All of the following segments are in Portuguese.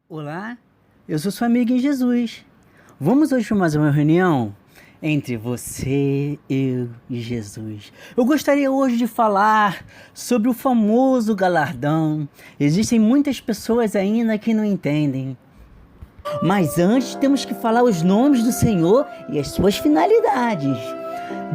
Olá, eu sou sua amiga em Jesus. Vamos hoje para mais uma reunião entre você, eu e Jesus. Eu gostaria hoje de falar sobre o famoso galardão. Existem muitas pessoas ainda que não entendem. Mas antes temos que falar os nomes do Senhor e as suas finalidades.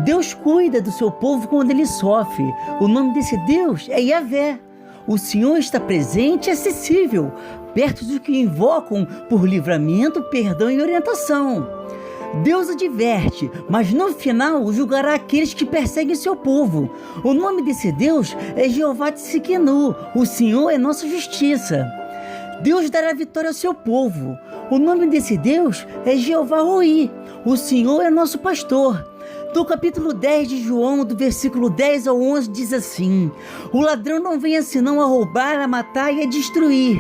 Deus cuida do seu povo quando ele sofre. O nome desse Deus é Yahvé. O Senhor está presente e acessível, perto dos que invocam por livramento, perdão e orientação. Deus adverte, mas no final julgará aqueles que perseguem seu povo. O nome desse Deus é Jeová Tsidkenu. O Senhor é nossa justiça. Deus dará vitória ao seu povo. O nome desse Deus é Jeová Roi. O Senhor é nosso pastor. No capítulo 10 de João, do versículo 10 ao 11, diz assim: o ladrão não vem senão a roubar, a matar e a destruir.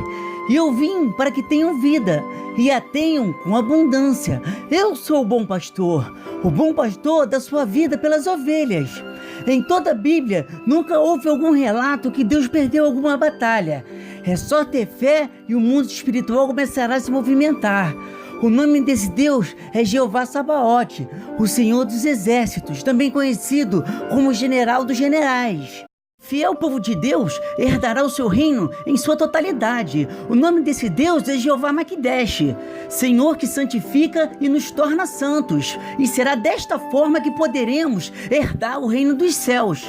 E eu vim para que tenham vida, e a tenham com abundância. Eu sou o bom pastor dá sua vida pelas ovelhas. Em toda a Bíblia, nunca houve algum relato que Deus perdeu alguma batalha. É só ter fé e o mundo espiritual começará a se movimentar. O nome desse Deus é Jeová Sabaote, o Senhor dos Exércitos, também conhecido como General dos Generais. Fiel povo de Deus herdará o seu reino em sua totalidade. O nome desse Deus é Jeová Maquidesh, Senhor que santifica e nos torna santos. E será desta forma que poderemos herdar o reino dos céus.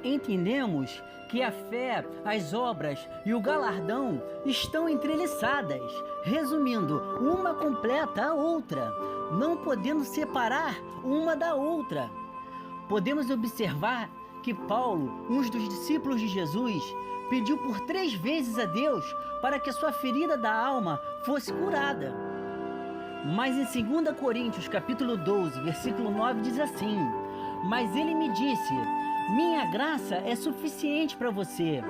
Entendemos que a fé, as obras e o galardão estão entrelaçadas. Resumindo, uma completa a outra, não podendo separar uma da outra. Podemos observar que Paulo, um dos discípulos de Jesus, pediu por 3 vezes a Deus para que a sua ferida da alma fosse curada. Mas em 2 Coríntios capítulo 12, versículo 9 diz assim: mas ele me disse: minha graça é suficiente para você,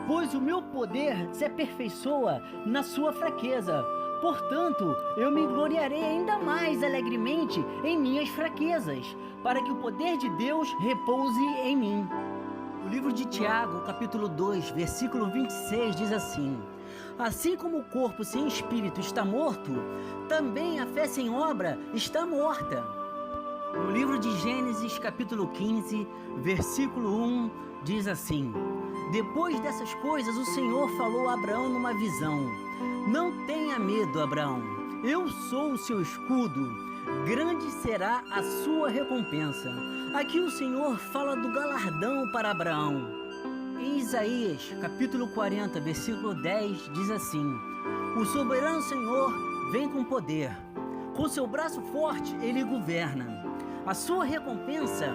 pois o meu poder se aperfeiçoa na sua fraqueza. Portanto, eu me gloriarei ainda mais alegremente em minhas fraquezas, para que o poder de Deus repouse em mim. O livro de Tiago, capítulo 2, versículo 26, diz assim: assim como o corpo sem espírito está morto, também a fé sem obra está morta. No livro de Gênesis, capítulo 15, versículo 1, diz assim: depois dessas coisas, o Senhor falou a Abraão numa visão: não tenha medo, Abraão, eu sou o seu escudo, grande será a sua recompensa. Aqui o Senhor fala do galardão para Abraão. Em Isaías, capítulo 40, versículo 10, diz assim: o soberano Senhor vem com poder, com seu braço forte ele governa. A sua recompensa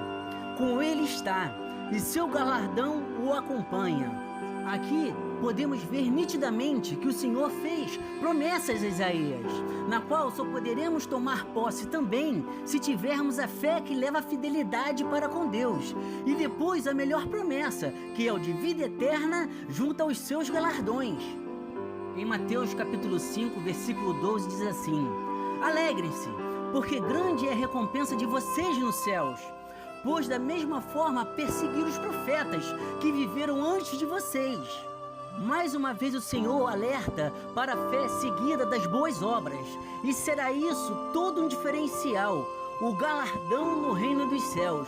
com ele está, e seu galardão o acompanha. Aqui podemos ver nitidamente que o Senhor fez promessas a Isaías, na qual só poderemos tomar posse também se tivermos a fé que leva a fidelidade para com Deus, e depois a melhor promessa, que é o de vida eterna junto aos seus galardões. Em Mateus capítulo 5, versículo 12 diz assim: alegrem-se, porque grande é a recompensa de vocês nos céus, pois da mesma forma perseguiram os profetas que viveram antes de vocês. Mais uma vez o Senhor alerta para a fé seguida das boas obras, e será isso todo um diferencial, o galardão no reino dos céus.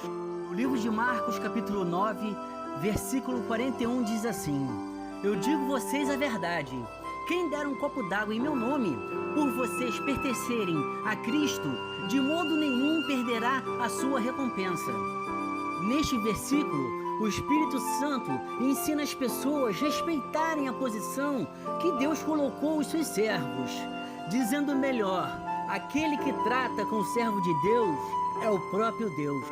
O livro de Marcos capítulo 9, versículo 41 diz assim: eu digo vocês a verdade, quem der um copo d'água em meu nome, por vocês pertencerem a Cristo, de modo nenhum perderá a sua recompensa. Neste versículo, o Espírito Santo ensina as pessoas a respeitarem a posição que Deus colocou os seus servos, dizendo melhor: aquele que trata com o servo de Deus é o próprio Deus.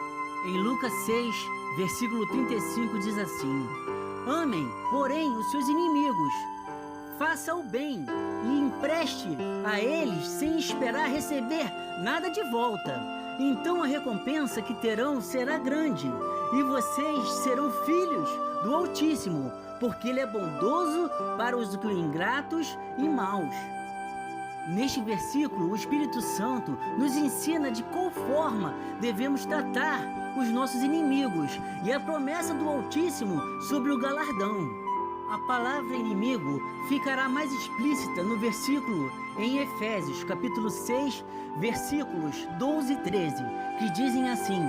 Em Lucas 6, versículo 35 diz assim: amem, porém, os seus inimigos, faça o bem e empreste a eles sem esperar receber nada de volta. Então a recompensa que terão será grande, e vocês serão filhos do Altíssimo, porque Ele é bondoso para os ingratos e maus. Neste versículo, o Espírito Santo nos ensina de qual forma devemos tratar os nossos inimigos e a promessa do Altíssimo sobre o galardão. A palavra inimigo ficará mais explícita no versículo em Efésios, capítulo 6, versículos 12 e 13, que dizem assim: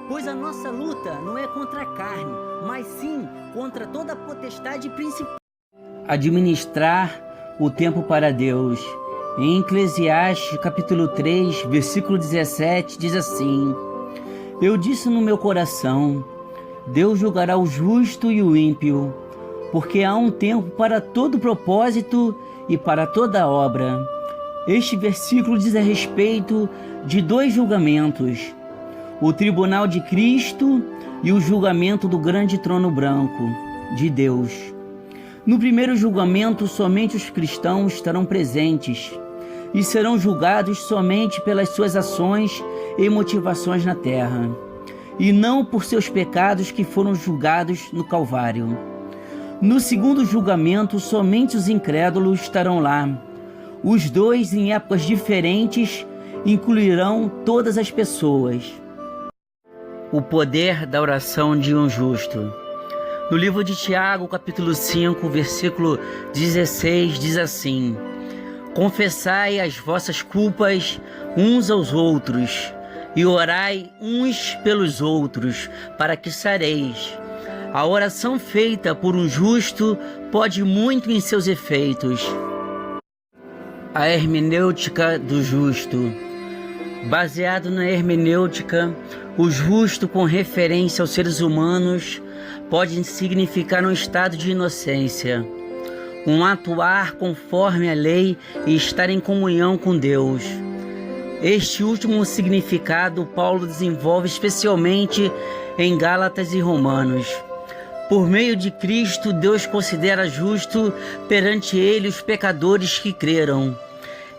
pois a nossa luta não é contra a carne, mas sim contra toda a potestade principal. Administrar o tempo para Deus. Em Eclesiastes, capítulo 3, versículo 17, diz assim: eu disse no meu coração, Deus julgará o justo e o ímpio, porque há um tempo para todo propósito e para toda obra. Este versículo diz a respeito de dois julgamentos: o tribunal de Cristo e o julgamento do grande trono branco de Deus. No primeiro julgamento, somente os cristãos estarão presentes e serão julgados somente pelas suas ações e motivações na terra, e não por seus pecados que foram julgados no Calvário. No segundo julgamento, somente os incrédulos estarão lá. Os dois, em épocas diferentes, incluirão todas as pessoas. O poder da oração de um justo. No livro de Tiago, capítulo 5, versículo 16, diz assim: confessai as vossas culpas uns aos outros, e orai uns pelos outros, para que sareis. A oração feita por um justo pode muito em seus efeitos. A hermenêutica do justo. Baseado na hermenêutica, o justo, com referência aos seres humanos, pode significar um estado de inocência, um atuar conforme a lei e estar em comunhão com Deus. Este último significado Paulo desenvolve especialmente em Gálatas e Romanos. Por meio de Cristo, Deus considera justo perante ele os pecadores que creram.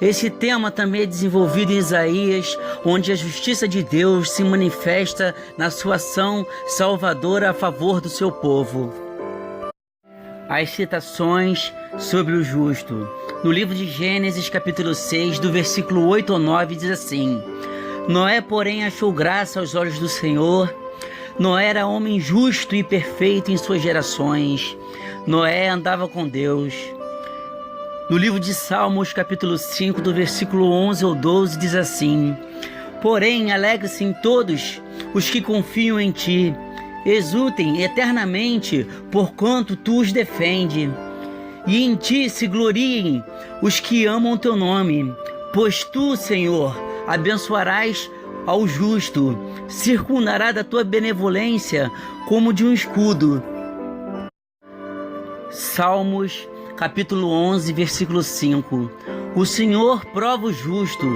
Esse tema também é desenvolvido em Isaías, onde a justiça de Deus se manifesta na sua ação salvadora a favor do seu povo. As citações sobre o justo. No livro de Gênesis, capítulo 6, do versículo 8 ao 9, diz assim: Noé, porém, achou graça aos olhos do Senhor. Noé era homem justo e perfeito em suas gerações. Noé andava com Deus. No livro de Salmos, capítulo 5, do versículo 11 ao 12, diz assim: porém, alegre-se em todos os que confiam em ti. Exultem eternamente, porquanto tu os defende. E em ti se gloriem os que amam teu nome. Pois tu, Senhor, abençoarás ao justo, circundará da tua benevolência como de um escudo. Salmos, capítulo 11, versículo 5. O Senhor prova o justo,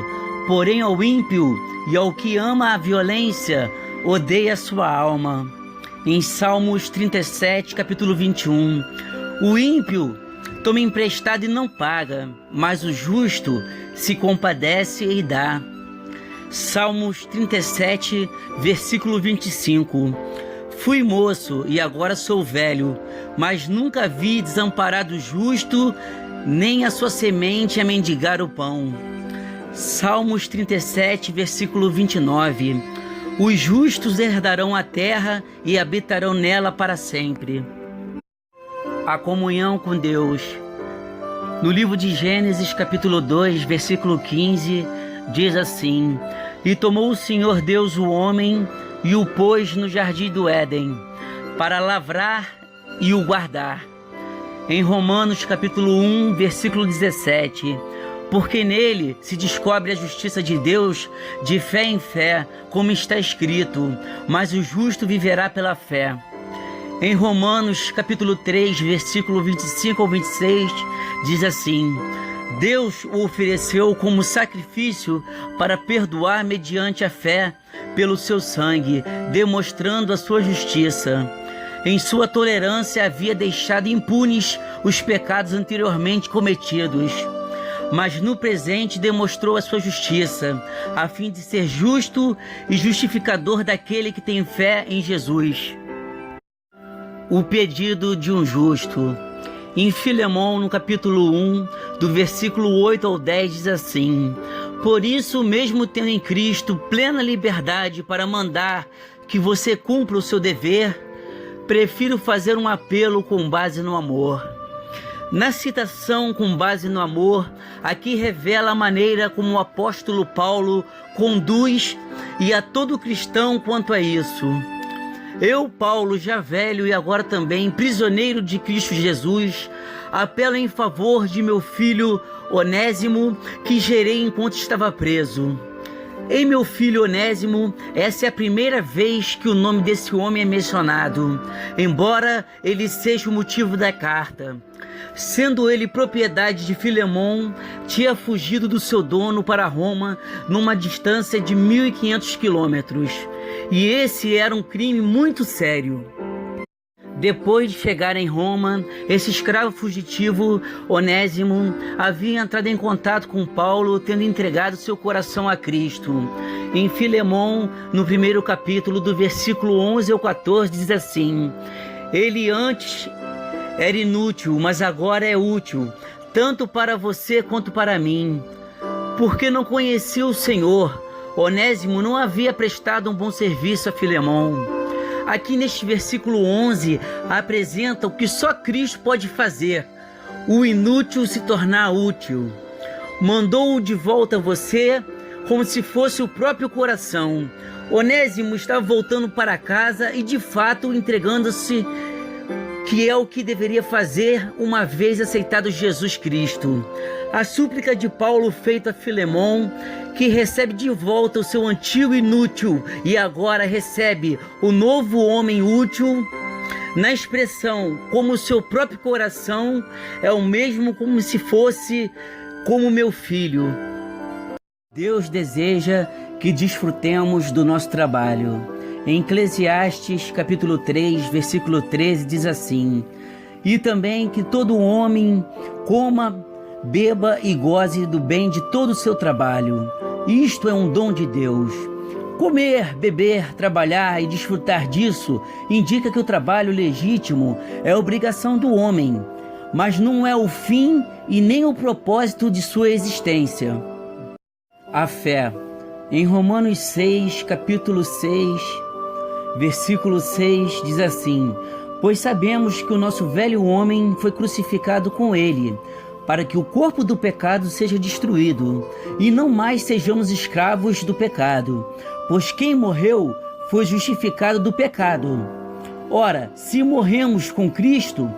porém ao ímpio e ao que ama a violência, odeia a sua alma. Em Salmos 37, capítulo 21. O ímpio toma emprestado e não paga, mas o justo se compadece e dá. Salmos 37, versículo 25. Fui moço e agora sou velho, mas nunca vi desamparado o justo, nem a sua semente a mendigar o pão. Salmos 37, versículo 29. Os justos herdarão a terra e habitarão nela para sempre. A comunhão com Deus. No livro de Gênesis, capítulo 2, versículo 15, diz assim: E tomou o Senhor Deus o homem e o pôs no jardim do Éden, para lavrar e o guardar. Em Romanos, capítulo 1, versículo 17, porque nele se descobre a justiça de Deus de fé em fé, como está escrito, mas o justo viverá pela fé. Em Romanos, capítulo 3, versículo 25 ao 26, diz assim: Deus o ofereceu como sacrifício para perdoar mediante a fé pelo seu sangue, demonstrando a sua justiça. Em sua tolerância havia deixado impunes os pecados anteriormente cometidos, mas no presente demonstrou a sua justiça, a fim de ser justo e justificador daquele que tem fé em Jesus. O pedido de um justo. Em Filemão, no capítulo 1, do versículo 8 ao 10, diz assim: Por isso, mesmo tendo em Cristo plena liberdade para mandar que você cumpra o seu dever, prefiro fazer um apelo com base no amor. Na citação com base no amor, aqui revela a maneira como o apóstolo Paulo conduz e a todo cristão quanto a isso. Eu, Paulo, já velho e agora também prisioneiro de Cristo Jesus, apelo em favor de meu filho Onésimo, que gerei enquanto estava preso. Ei, meu filho Onésimo, essa é a primeira vez que o nome desse homem é mencionado, embora ele seja o motivo da carta. Sendo ele propriedade de Filemon, tinha fugido do seu dono para Roma numa distância de 1.500 quilômetros. E esse era um crime muito sério. Depois de chegar em Roma, esse escravo fugitivo, Onésimo, havia entrado em contato com Paulo, tendo entregado seu coração a Cristo. Em Filemon, no primeiro capítulo, do versículo 11 ao 14, diz assim: ele antes era inútil, mas agora é útil, tanto para você quanto para mim. Porque não conhecia o Senhor, Onésimo não havia prestado um bom serviço a Filemon. Aqui neste versículo 11, apresenta o que só Cristo pode fazer: o inútil se tornar útil. Mandou-o de volta a você, como se fosse o próprio coração. Onésimo estava voltando para casa e de fato entregando-se, que é o que deveria fazer uma vez aceitado Jesus Cristo. A súplica de Paulo feita a Filemon, que recebe de volta o seu antigo inútil e agora recebe o novo homem útil, na expressão como o seu próprio coração, é o mesmo como se fosse como meu filho. Deus deseja que desfrutemos do nosso trabalho. Em Eclesiastes capítulo 3, versículo 13, diz assim: e também que todo homem coma, beba e goze do bem de todo o seu trabalho. Isto é um dom de Deus. Comer, beber, trabalhar e desfrutar disso indica que o trabalho legítimo é obrigação do homem, mas não é o fim e nem o propósito de sua existência. A fé. Em Romanos 6, capítulo 6, versículo 6, diz assim: pois sabemos que o nosso velho homem foi crucificado com ele, para que o corpo do pecado seja destruído, e não mais sejamos escravos do pecado, pois quem morreu foi justificado do pecado. Ora, se morremos com Cristo,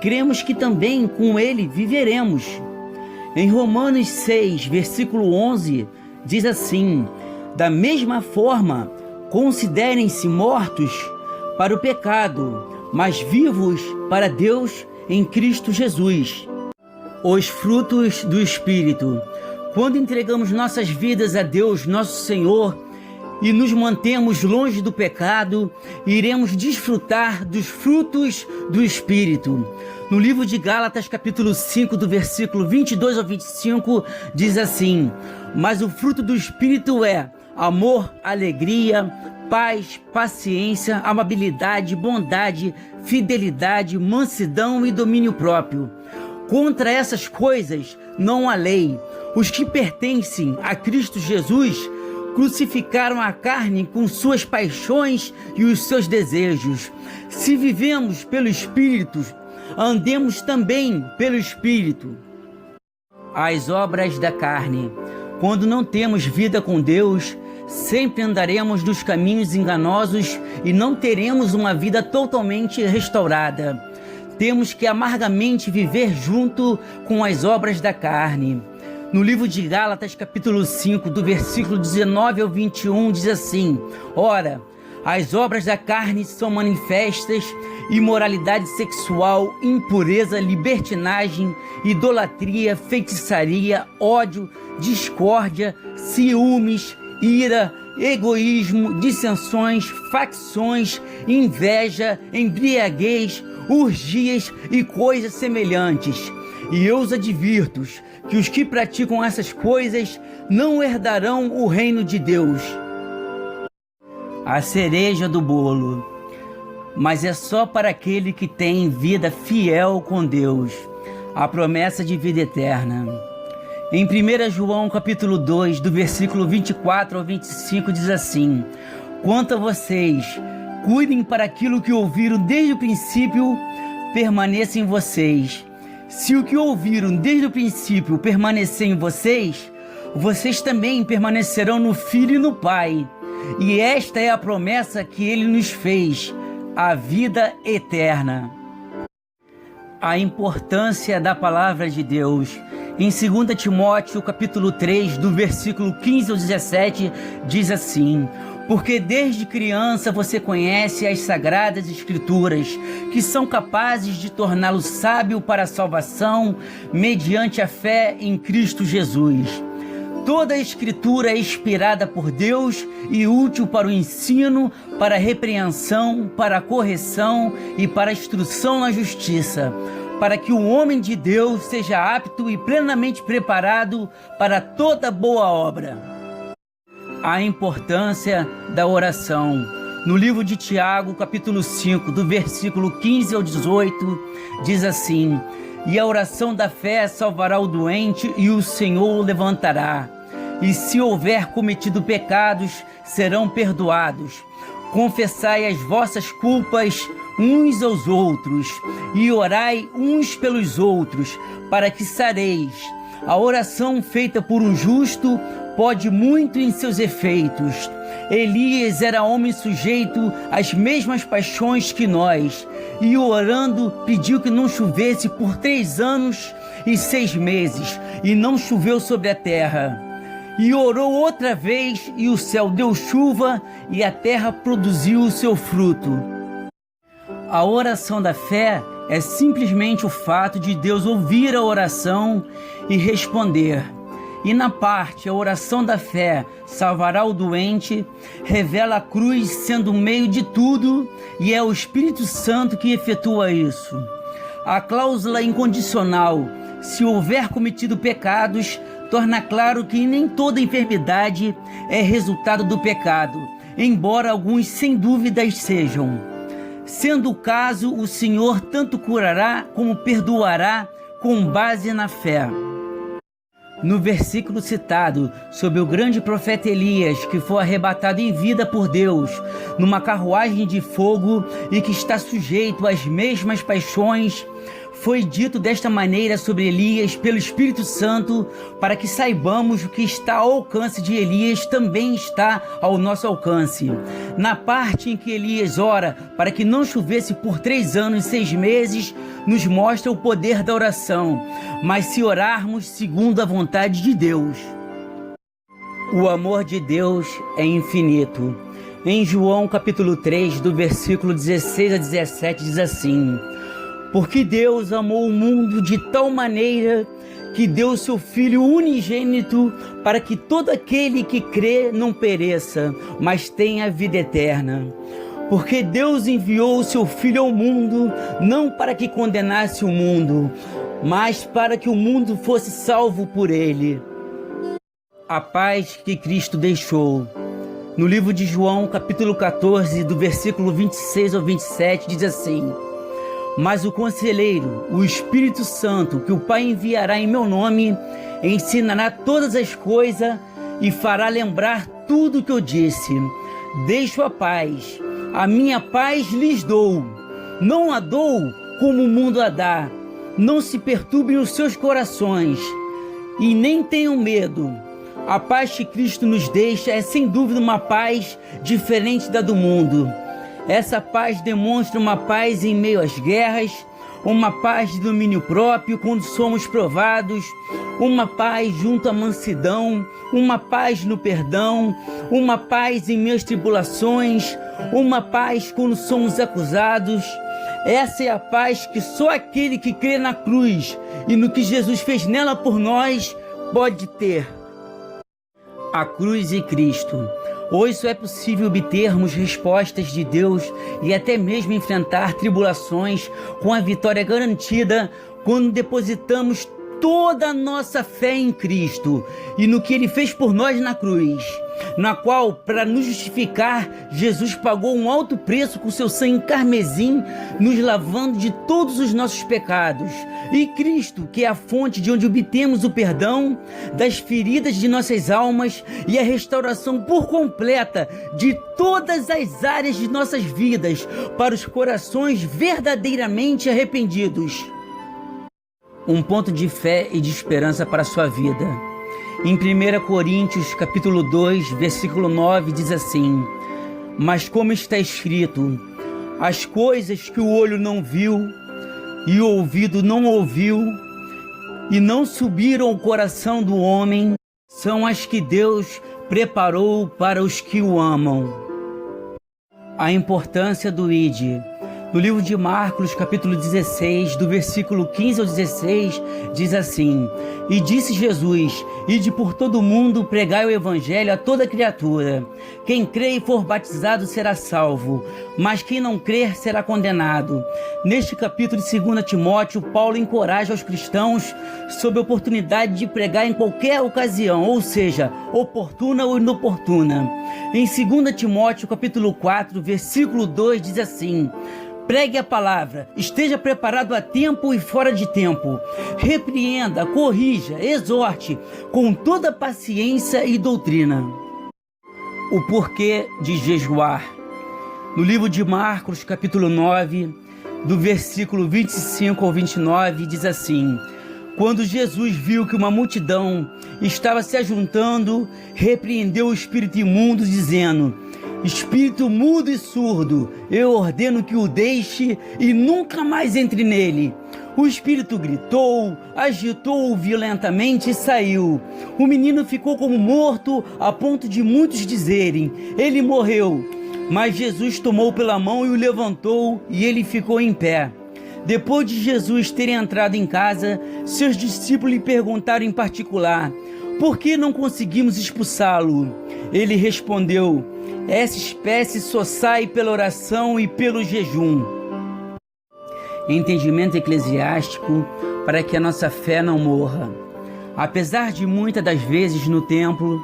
cremos que também com ele viveremos. Em Romanos 6, versículo 11, diz assim: da mesma forma, considerem-se mortos para o pecado, mas vivos para Deus em Cristo Jesus. Os frutos do Espírito. Quando entregamos nossas vidas a Deus, nosso Senhor, e nos mantemos longe do pecado, iremos desfrutar dos frutos do Espírito. No livro de Gálatas, capítulo 5, do versículo 22 ao 25, diz assim: mas o fruto do Espírito é amor, alegria, paz, paciência, amabilidade, bondade, fidelidade, mansidão e domínio próprio. Contra essas coisas não há lei. Os que pertencem a Cristo Jesus crucificaram a carne com suas paixões e os seus desejos. Se vivemos pelo Espírito, andemos também pelo Espírito. As obras da carne. Quando não temos vida com Deus, sempre andaremos nos caminhos enganosos e não teremos uma vida totalmente restaurada. Temos que amargamente viver junto com as obras da carne. No livro de Gálatas, capítulo 5, do versículo 19 ao 21, diz assim: ora, as obras da carne são manifestas: imoralidade sexual, impureza, libertinagem, idolatria, feitiçaria, ódio, discórdia, ciúmes, ira, egoísmo, dissensões, facções, inveja, embriaguez, orgias e coisas semelhantes. E eu os advirto que os que praticam essas coisas não herdarão o reino de Deus. A cereja do bolo. Mas é só para aquele que tem vida fiel com Deus, a promessa de vida eterna. Em 1 João capítulo 2, do versículo 24 ao 25, diz assim: quanto a vocês, cuidem para aquilo que ouviram desde o princípio permaneça em vocês. Se o que ouviram desde o princípio permanecer em vocês, vocês também permanecerão no Filho e no Pai. E esta é a promessa que ele nos fez, a vida eterna. A importância da palavra de Deus. Em 2 Timóteo, capítulo 3, do versículo 15 ao 17, diz assim: porque desde criança você conhece as sagradas escrituras, que são capazes de torná-lo sábio para a salvação, mediante a fé em Cristo Jesus. Toda a escritura é inspirada por Deus e útil para o ensino, para a repreensão, para a correção e para a instrução na justiça, para que o homem de Deus seja apto e plenamente preparado para toda boa obra. A importância da oração. No livro de Tiago, capítulo 5, do versículo 15 ao 18, diz assim: e a oração da fé salvará o doente e o Senhor o levantará. E se houver cometido pecados, serão perdoados. Confessai as vossas culpas uns aos outros e orai uns pelos outros, para que sareis. A oração feita por um justo pode muito em seus efeitos. Elias era homem sujeito às mesmas paixões que nós, e orando pediu que não chovesse por 3 anos e 6 meses, e não choveu sobre a terra. E orou outra vez, e o céu deu chuva, e a terra produziu o seu fruto. A oração da fé é simplesmente o fato de Deus ouvir a oração e responder. E na parte, a oração da fé salvará o doente, revela a cruz sendo o meio de tudo, e é o Espírito Santo que efetua isso. A cláusula incondicional, se houver cometido pecados, torna claro que nem toda enfermidade é resultado do pecado, embora alguns sem dúvidas sejam. Sendo o caso, o Senhor tanto curará como perdoará com base na fé. No versículo citado, sobre o grande profeta Elias, que foi arrebatado em vida por Deus, numa carruagem de fogo e que está sujeito às mesmas paixões, foi dito desta maneira sobre Elias pelo Espírito Santo, para que saibamos o que está ao alcance de Elias também está ao nosso alcance. Na parte em que Elias ora para que não chovesse por 3 anos e 6 meses, nos mostra o poder da oração, mas se orarmos segundo a vontade de Deus. O amor de Deus é infinito. Em João capítulo 3, do versículo 16 a 17, diz assim: porque Deus amou o mundo de tal maneira que deu seu Filho unigênito, para que todo aquele que crê não pereça, mas tenha vida eterna. Porque Deus enviou o seu Filho ao mundo, não para que condenasse o mundo, mas para que o mundo fosse salvo por ele. A paz que Cristo deixou. No livro de João, capítulo 14, do versículo 26 ao 27, diz assim: mas o Conselheiro, o Espírito Santo, que o Pai enviará em meu nome, ensinará todas as coisas e fará lembrar tudo o que eu disse. Deixo a paz, a minha paz lhes dou. Não a dou como o mundo a dá. Não se perturbem os seus corações e nem tenham medo. A paz que Cristo nos deixa é sem dúvida uma paz diferente da do mundo. Essa paz demonstra uma paz em meio às guerras, uma paz de domínio próprio quando somos provados, uma paz junto à mansidão, uma paz no perdão, uma paz em meio às tribulações, uma paz quando somos acusados. Essa é a paz que só aquele que crê na cruz e no que Jesus fez nela por nós pode ter. A cruz e Cristo. Hoje só é possível obtermos respostas de Deus e até mesmo enfrentar tribulações com a vitória garantida quando depositamos toda a nossa fé em Cristo e no que Ele fez por nós na cruz, na qual, para nos justificar, Jesus pagou um alto preço com seu sangue carmesim, nos lavando de todos os nossos pecados. E Cristo, que é a fonte de onde obtemos o perdão das feridas de nossas almas e a restauração por completa de todas as áreas de nossas vidas para os corações verdadeiramente arrependidos. um ponto de fé e de esperança para a sua vida. Em 1 Coríntios, capítulo 2, versículo 9, diz assim: mas como está escrito, as coisas que o olho não viu e o ouvido não ouviu e não subiram ao coração do homem, são as que Deus preparou para os que o amam. A importância do ID. No livro de Marcos, capítulo 16, do versículo 15 ao 16, diz assim: e disse Jesus: ide por todo o mundo, pregai o evangelho a toda criatura. Quem crê e for batizado será salvo, mas quem não crer será condenado. Neste capítulo de 2 Timóteo, Paulo encoraja os cristãos sobre a oportunidade de pregar em qualquer ocasião, ou seja, oportuna ou inoportuna. Em 2 Timóteo, capítulo 4, versículo 2, diz assim: pregue a palavra, esteja preparado a tempo e fora de tempo. Repreenda, corrija, exorte com toda paciência e doutrina. O porquê de jejuar. No livro de Marcos, capítulo 9, do versículo 25 ao 29, diz assim: quando Jesus viu que uma multidão estava se ajuntando, repreendeu o espírito imundo, dizendo: espírito mudo e surdo, eu ordeno que o deixe e nunca mais entre nele. O espírito gritou, agitou-o violentamente e saiu. O menino ficou como morto, a ponto de muitos dizerem: ele morreu. Mas Jesus tomou pela mão e o levantou, e ele ficou em pé. Depois de Jesus ter entrado em casa, seus discípulos lhe perguntaram em particular: por que não conseguimos expulsá-lo? Ele respondeu: essa espécie só sai pela oração e pelo jejum. Entendimento eclesiástico para que a nossa fé não morra. Apesar de muitas das vezes no templo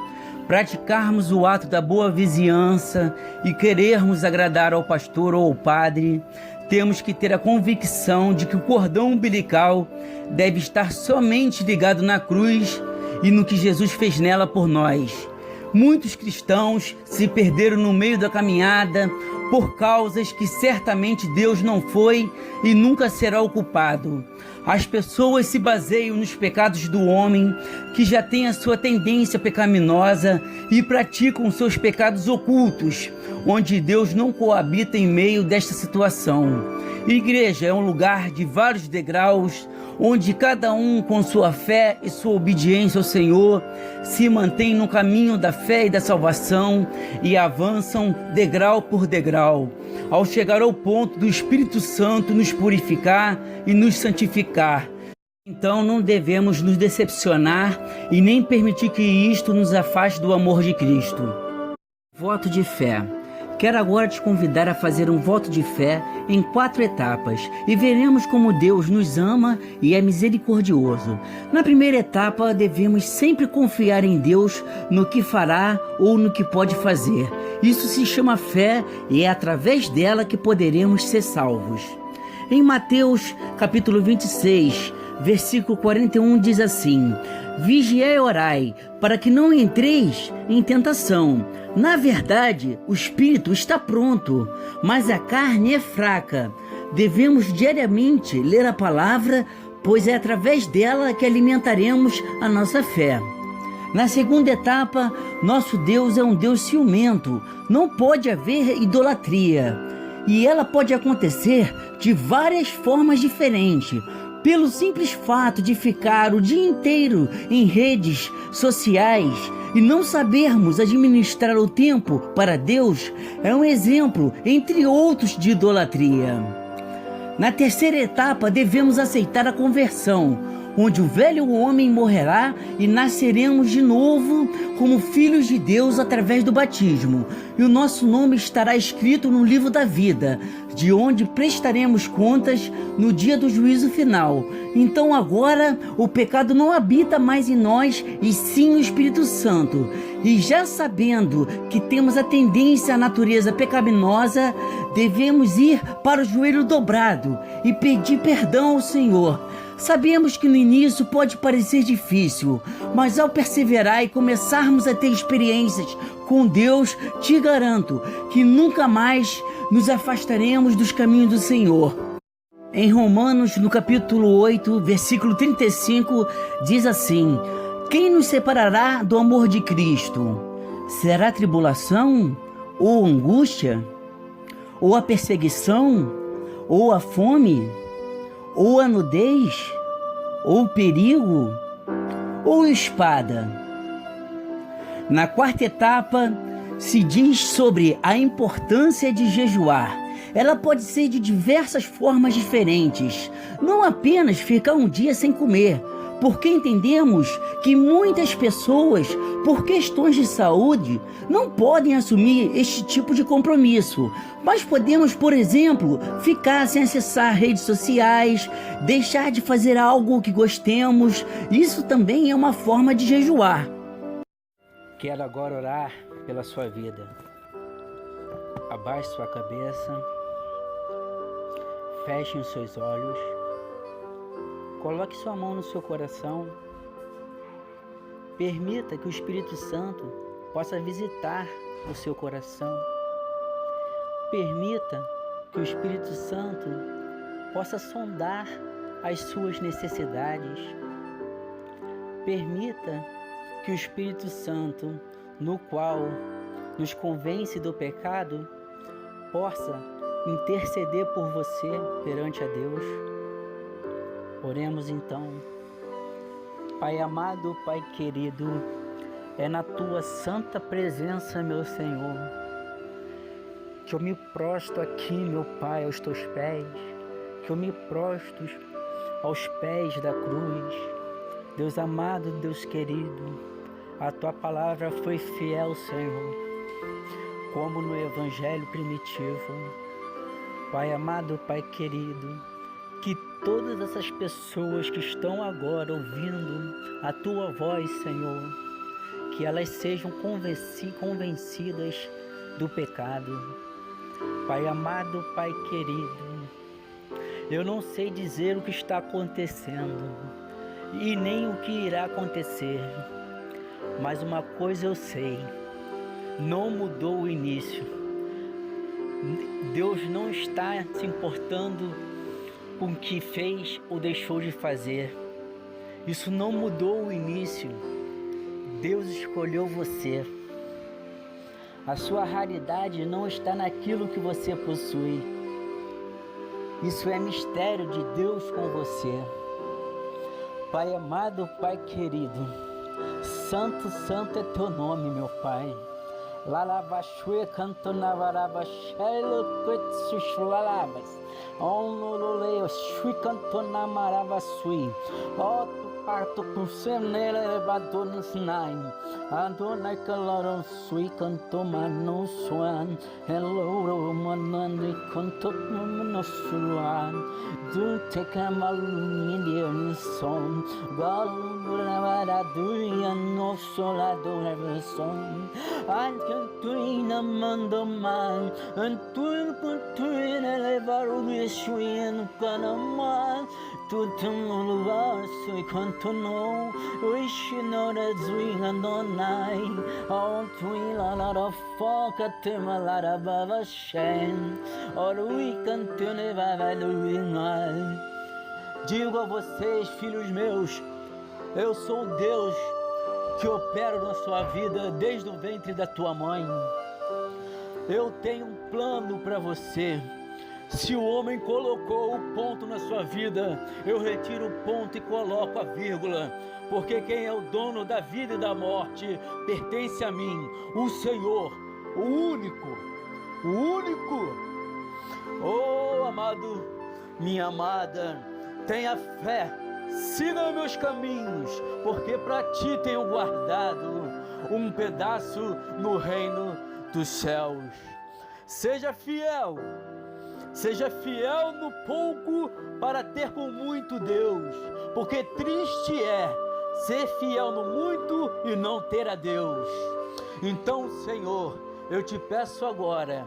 praticarmos o ato da boa vizinhança e querermos agradar ao pastor ou ao padre, temos que ter a convicção de que o cordão umbilical deve estar somente ligado na cruz e no que Jesus fez nela por nós. Muitos cristãos se perderam no meio da caminhada por causas que certamente Deus não foi e nunca será o culpado. As pessoas se baseiam nos pecados do homem, que já tem a sua tendência pecaminosa, e praticam seus pecados ocultos, onde Deus não coabita em meio desta situação. Igreja é um lugar de vários degraus, onde cada um, com sua fé e sua obediência ao Senhor, se mantém no caminho da fé e da salvação e avançam degrau por degrau, ao chegar ao ponto do Espírito Santo nos purificar e nos santificar. Então não devemos nos decepcionar e nem permitir que isto nos afaste do amor de Cristo. Voto de fé. Quero agora te convidar a fazer um voto de fé em 4 etapas e veremos como Deus nos ama e é misericordioso. Na primeira etapa, devemos sempre confiar em Deus no que fará ou no que pode fazer. Isso se chama fé e é através dela que poderemos ser salvos. Em Mateus capítulo 26, versículo 41 diz assim: vigiai e orai, para que não entreis em tentação. Na verdade, o espírito está pronto, mas a carne é fraca. Devemos diariamente ler a palavra, pois é através dela que alimentaremos a nossa fé. Na segunda etapa, nosso Deus é um Deus ciumento. Não pode haver idolatria. E ela pode acontecer de várias formas diferentes. Pelo simples fato de ficar o dia inteiro em redes sociais e não sabermos administrar o tempo para Deus, é um exemplo, entre outros, de idolatria. Na terceira etapa, devemos aceitar a conversão, onde o velho homem morrerá e nasceremos de novo como filhos de Deus através do batismo, e o nosso nome estará escrito no livro da vida, de onde prestaremos contas no dia do juízo final. Então agora o pecado não habita mais em nós, e sim o Espírito Santo. E já sabendo que temos a tendência à natureza pecaminosa, devemos ir para o joelho dobrado e pedir perdão ao Senhor. Sabemos que no início pode parecer difícil, mas ao perseverar e começarmos a ter experiências com Deus, te garanto que nunca mais nos afastaremos dos caminhos do Senhor. Em Romanos, no capítulo 8, versículo 35, diz assim: quem nos separará do amor de Cristo? Será tribulação? Ou angústia? Ou a perseguição? Ou a fome? Ou a nudez? Ou perigo? Ou espada? Na quarta etapa, se diz sobre a importância de jejuar. Ela pode ser de diversas formas diferentes, não apenas ficar um dia sem comer, porque entendemos que muitas pessoas, por questões de saúde, não podem assumir este tipo de compromisso. Mas podemos, por exemplo, ficar sem acessar redes sociais, deixar de fazer algo que gostemos. Isso também é uma forma de jejuar. Quero agora orar pela sua vida. Abaixe sua cabeça, feche os seus olhos, coloque sua mão no seu coração, permita que o Espírito Santo possa visitar o seu coração, permita que o Espírito Santo possa sondar as suas necessidades, permita que o Espírito Santo, no qual nos convence do pecado, possa interceder por você perante a Deus. Oremos então. Pai amado, Pai querido, é na Tua santa presença, meu Senhor, que eu me prostro aqui, meu Pai, aos Teus pés, que eu me prostro aos pés da cruz. Deus amado, Deus querido, a Tua palavra foi fiel, Senhor, como no Evangelho primitivo. Pai amado, Pai querido, que todas essas pessoas que estão agora ouvindo a Tua voz, Senhor, que elas sejam convencidas do pecado. Pai amado, Pai querido, eu não sei dizer o que está acontecendo e nem o que irá acontecer, mas uma coisa eu sei, não mudou o início. Deus não está se importando com o que fez ou deixou de fazer. Isso não mudou o início. Deus escolheu você. A sua raridade não está naquilo que você possui. Isso é mistério de Deus com você. Pai amado, Pai querido, santo, santo é Teu nome, meu Pai. Lalavashue canto navarava shelo quetsus lalavas. Onlololeo shui canto namarava sui. Oto parto com senela elevador nos nine. Adonai caloron sui canto mano suan. Hello manani canto no suan. Do take a maluminian son. Galuvara duya no solador son. Antuina mandoman, antuin kuntuina levaru yeshuin kanaman, tutum luvasu kantono, wishinora zuiganonai, antuila lara foca temalara bavashen, orui cantune vavaluinai. Digo a vocês, filhos meus, eu sou Deus que opero na sua vida desde o ventre da tua mãe. Eu tenho um plano para você. Se o homem colocou o ponto na sua vida, eu retiro o ponto e coloco a vírgula, porque quem é o dono da vida e da morte pertence a mim, o Senhor, o único. Oh, amado, minha amada, tenha fé. Siga meus caminhos, porque para ti tenho guardado um pedaço no reino dos céus. Seja fiel no pouco para ter com muito, Deus, porque triste é ser fiel no muito e não ter a Deus. Então, Senhor, eu te peço agora,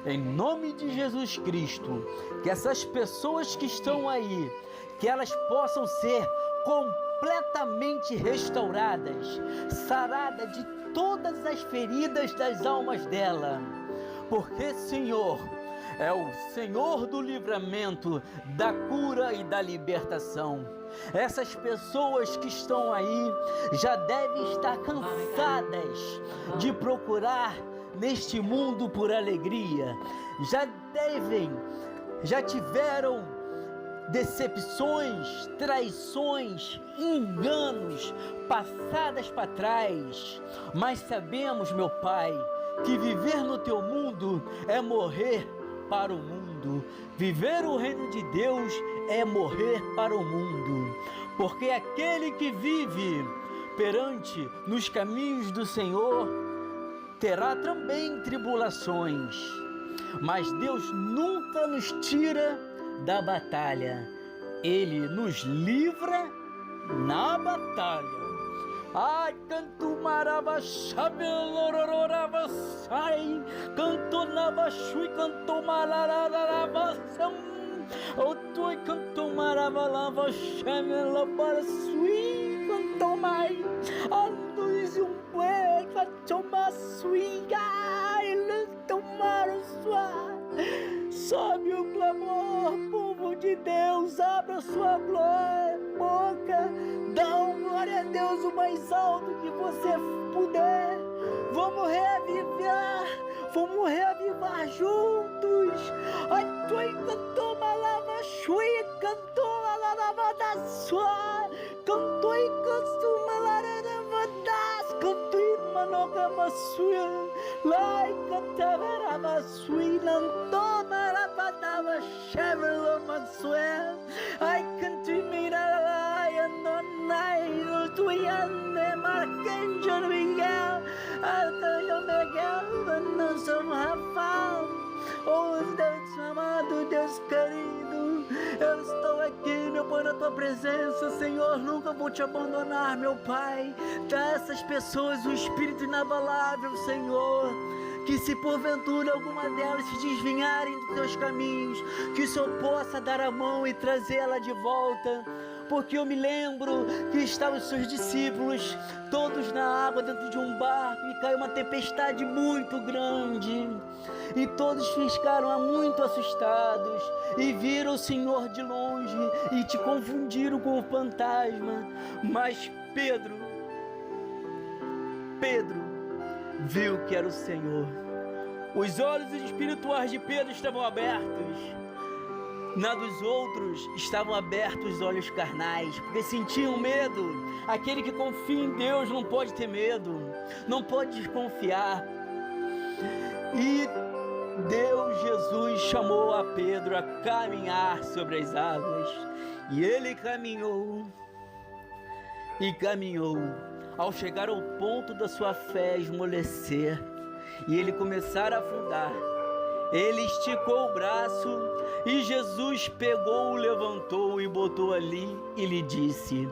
em nome de Jesus Cristo, que essas pessoas que estão aí, que elas possam ser completamente restauradas, saradas de todas as feridas das almas dela, porque, Senhor, é o Senhor do livramento, da cura e da libertação. Essas pessoas que estão aí já devem estar cansadas de procurar neste mundo por alegria. Já tiveram decepções, traições, enganos passadas para trás. Mas sabemos, meu Pai, que viver no teu mundo é morrer para o mundo. Viver o reino de Deus é morrer para o mundo. Porque aquele que vive perante nos caminhos do Senhor terá também tribulações. Mas Deus nunca nos tira da batalha. Ele nos livra na batalha. Ai, canto maravachabelororavassai, canto navachui, canto malararavassam, outoi canto maravalavachabelabarassui, canto mai, anduz bué, canto massui, ai, lantomaram sua. Sobe o clamor, povo de Deus, abra sua glória, boca, dá um glória a Deus o mais alto que você puder. Vamos reavivar juntos. Ai, tu cantou malava chui, cantou malava da sua, cantou e cantou malava das, cantou manogama sua. Lai cantava sui, não marabadava chevelo mansuel. I can't meet a lion on night, to yonder Archangel Miguel, Arcanjo Miguel, and no some have found. Oh, Deus amado, Deus querido, eu estou aqui, meu Pai, na tua presença, Senhor, nunca vou te abandonar, meu Pai. Dá essas pessoas um espírito inabalável, Senhor, que se porventura alguma delas se desvinharem dos teus caminhos, que o Senhor possa dar a mão e trazê-la de volta. Porque eu me lembro que estavam os seus discípulos todos na água dentro de um barco e caiu uma tempestade muito grande e todos ficaram muito assustados e viram o Senhor de longe e te confundiram com o fantasma. Mas Pedro viu que era o Senhor. Os olhos espirituais de Pedro estavam abertos. Na dos outros estavam abertos os olhos carnais, porque sentiam medo. Aquele que confia em Deus não pode ter medo, não pode desconfiar. E Deus, Jesus, chamou a Pedro a caminhar sobre as águas. E ele caminhou. Ao chegar ao ponto da sua fé esmorecer e ele começar a afundar, ele esticou o braço e Jesus pegou, levantou e botou ali e lhe disse: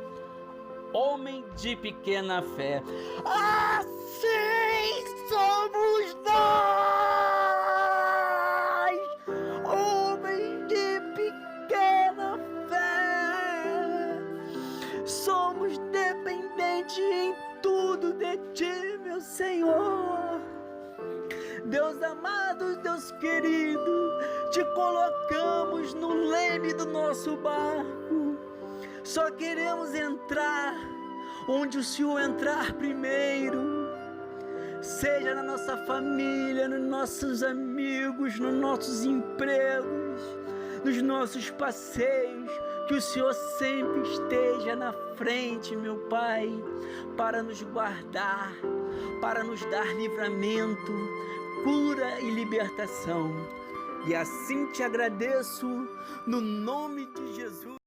homem de pequena fé, assim somos nós, homem de pequena fé, somos dependentes em tudo de ti, meu Senhor. Deus amado, Deus querido, te colocamos no leme do nosso barco. Só queremos entrar onde o Senhor entrar primeiro. Seja na nossa família, nos nossos amigos, nos nossos empregos, nos nossos passeios. Que o Senhor sempre esteja na frente, meu Pai, para nos guardar, para nos dar livramento, cura e libertação. E assim te agradeço no nome de Jesus.